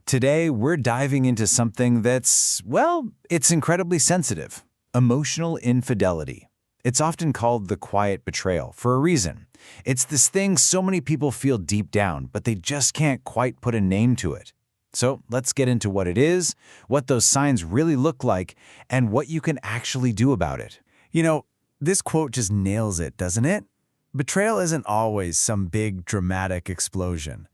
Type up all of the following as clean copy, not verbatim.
Today, we're diving into something that's, well, it's incredibly sensitive. Emotional infidelity. It's often called the quiet betrayal for a reason. It's this thing so many people feel deep down, but they just can't quite put a name to it. So let's get into what it is, what those signs really look like, and what you can actually do about it. This quote just nails it, doesn't it? Betrayal isn't always some big, dramatic explosion.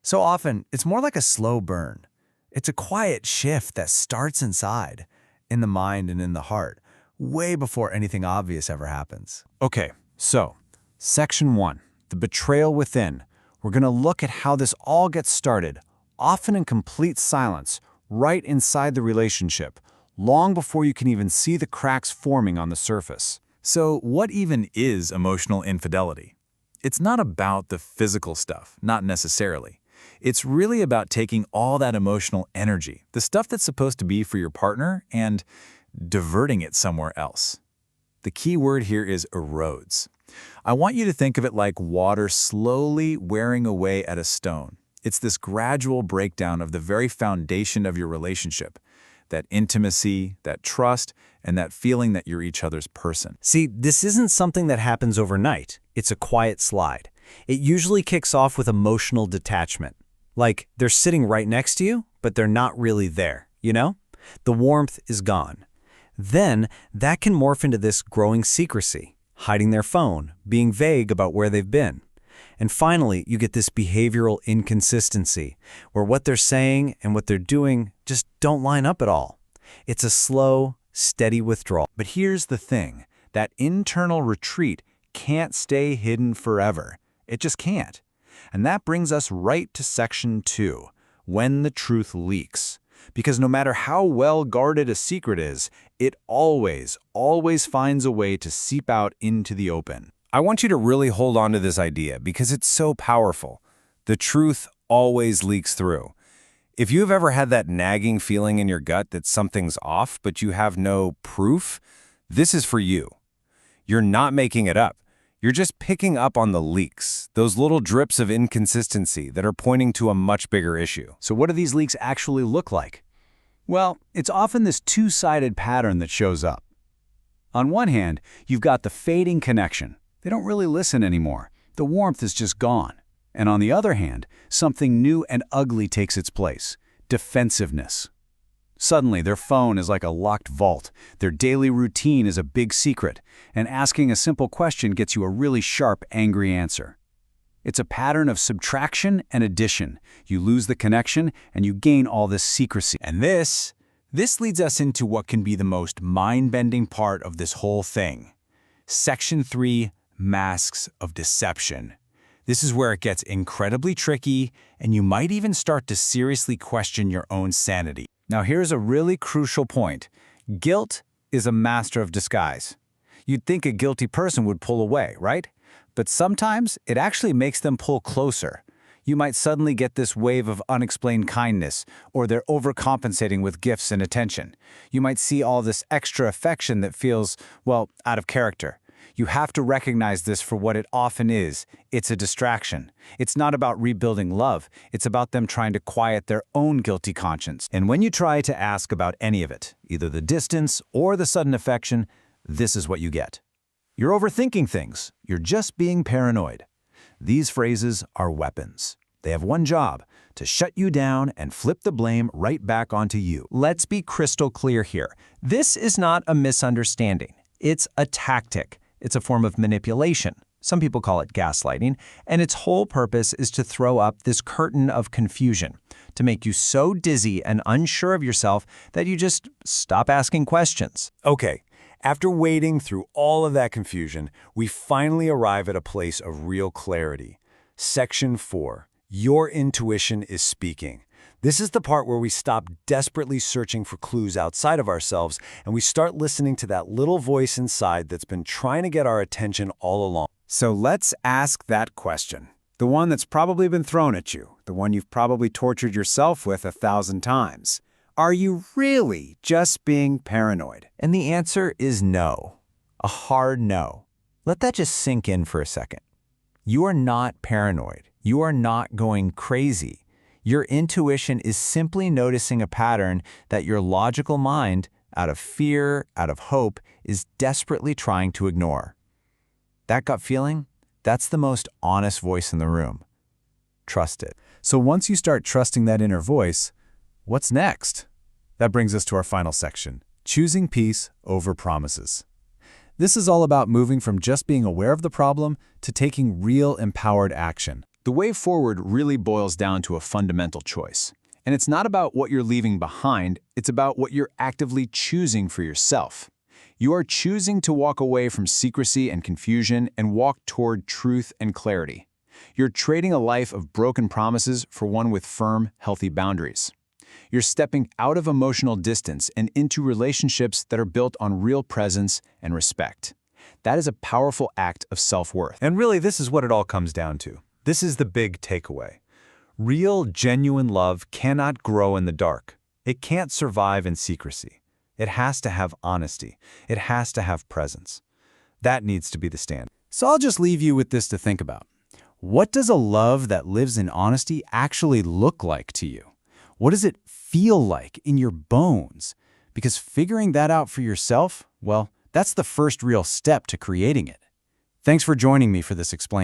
So often, it's more like a slow burn. It's a quiet shift that starts inside, in the mind and in the heart, way before anything obvious ever happens. Okay, so, Section 1, the betrayal within. We're going to look at how this all gets started, often in complete silence, right inside the relationship, long before you can even see the cracks forming on the surface. So, what even is emotional infidelity? It's not about the physical stuff, not necessarily. It's really about taking all that emotional energy, the stuff that's supposed to be for your partner, and diverting it somewhere else. The key word here is erodes. I want you to think of it like water slowly wearing away at a stone. It's this gradual breakdown of the very foundation of your relationship, that intimacy, that trust, and that feeling that you're each other's person. See, this isn't something that happens overnight. It's a quiet slide. It usually kicks off with emotional detachment. Like they're sitting right next to you, but they're not really there, you know? The warmth is gone. Then that can morph into this growing secrecy, hiding their phone, being vague about where they've been. And finally, you get this behavioral inconsistency, where what they're saying and what they're doing just don't line up at all. It's a slow, steady withdrawal. But here's the thing, that internal retreat can't stay hidden forever. It just can't. And that brings us right to Section 2, when the truth leaks. Because no matter how well guarded a secret is, it always finds a way to seep out into the open. I want you to really hold on to this idea because it's so powerful. The truth always leaks through. If you've ever had that nagging feeling in your gut that something's off, but you have no proof, this is for you. You're not making it up. You're just picking up on the leaks, those little drips of inconsistency that are pointing to a much bigger issue. So what do these leaks actually look like? Well, it's often this two-sided pattern that shows up. On one hand, you've got the fading connection. They don't really listen anymore. The warmth is just gone. And on the other hand, something new and ugly takes its place: defensiveness. Suddenly, their phone is like a locked vault. Their daily routine is a big secret, and asking a simple question gets you a really sharp, angry answer. It's a pattern of subtraction and addition. You lose the connection, and you gain all this secrecy. And this leads us into what can be the most mind-bending part of this whole thing. Section 3, masks of deception. This is where it gets incredibly tricky, and you might even start to seriously question your own sanity. Now here's a really crucial point. Guilt is a master of disguise. You'd think a guilty person would pull away, right? But sometimes it actually makes them pull closer. You might suddenly get this wave of unexplained kindness, or they're overcompensating with gifts and attention. You might see all this extra affection that feels, well, out of character. You have to recognize this for what it often is. It's a distraction. It's not about rebuilding love. It's about them trying to quiet their own guilty conscience. And when you try to ask about any of it, either the distance or the sudden affection, this is what you get. You're overthinking things. You're just being paranoid. These phrases are weapons. They have one job: to shut you down and flip the blame right back onto you. Let's be crystal clear here. This is not a misunderstanding. It's a tactic. It's a form of manipulation. Some people call it gaslighting, and its whole purpose is to throw up this curtain of confusion, to make you so dizzy and unsure of yourself that you just stop asking questions. Okay, after wading through all of that confusion, we finally arrive at a place of real clarity. Section 4, your intuition is speaking. This is the part where we stop desperately searching for clues outside of ourselves and we start listening to that little voice inside that's been trying to get our attention all along. So let's ask that question. The one that's probably been thrown at you, the one you've probably tortured yourself with 1,000 times. Are you really just being paranoid? And the answer is no. A hard no. Let that just sink in for a second. You are not paranoid. You are not going crazy. Your intuition is simply noticing a pattern that your logical mind, out of fear, out of hope, is desperately trying to ignore. That gut feeling, that's the most honest voice in the room. Trust it. So once you start trusting that inner voice, what's next? That brings us to our final section, choosing peace over promises. This is all about moving from just being aware of the problem to taking real empowered action. The way forward really boils down to a fundamental choice. And it's not about what you're leaving behind, it's about what you're actively choosing for yourself. You are choosing to walk away from secrecy and confusion and walk toward truth and clarity. You're trading a life of broken promises for one with firm, healthy boundaries. You're stepping out of emotional distance and into relationships that are built on real presence and respect. That is a powerful act of self-worth. And really, this is what it all comes down to. This is the big takeaway. Real, genuine love cannot grow in the dark. It can't survive in secrecy. It has to have honesty. It has to have presence. That needs to be the standard. So I'll just leave you with this to think about. What does a love that lives in honesty actually look like to you? What does it feel like in your bones? Because figuring that out for yourself, well, that's the first real step to creating it. Thanks for joining me for this explain.